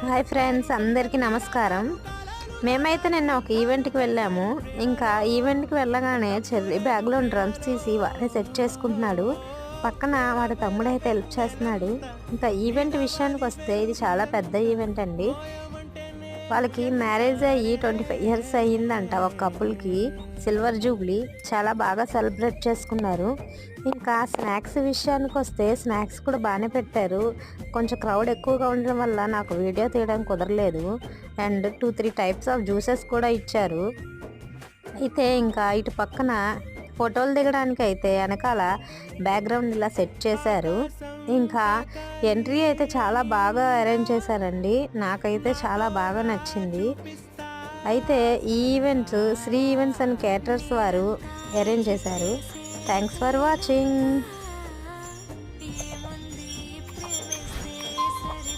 Hi friends, అందరికీ నమస్కారం. మేమైతే నిన్న ఒక ఈవెంట్కి వెళ్ళాము. ఇంకా ఈవెంట్కి వెళ్ళగానే చెర్రీ బ్యాగ్లో డ్రమ్స్ తీసి వాడిని సెట్ చేసుకుంటున్నాడు. పక్కన వాడి తమ్ముడైతే హెల్ప్ చేస్తున్నాడు. ఇంకా ఈవెంట్ విషయానికి వస్తే ఇది చాలా పెద్ద ఈవెంట్ అండి. వాళ్ళకి మ్యారేజ్ అయ్యి 25 ఇయర్స్ అయ్యిందంట. ఒక కపుల్కి సిల్వర్ జూబ్లీ చాలా బాగా సెలబ్రేట్ చేసుకున్నారు. ఇంకా స్నాక్స్ విషయానికి వస్తే స్నాక్స్ కూడా బాగానే పెట్టారు. కొంచెం క్రౌడ్ ఎక్కువగా ఉండడం వల్ల నాకు వీడియో తీయడం కుదరలేదు. అండ్ 2-3 టైప్స్ ఆఫ్ జ్యూసెస్ కూడా ఇచ్చారు. అయితే ఇంకా ఇటు పక్కన ఫోటోలు దిగడానికి అయితే వెనకాల బ్యాక్గ్రౌండ్ ఇలా సెట్ చేశారు. ఇంకా ఎంట్రీ అయితే చాలా బాగా అరేంజ్ చేశారండి. నాకైతే చాలా బాగా నచ్చింది. అయితే ఈ events Shri events and caterers వారు అరేంజ్ చేశారు. Thanks for watching.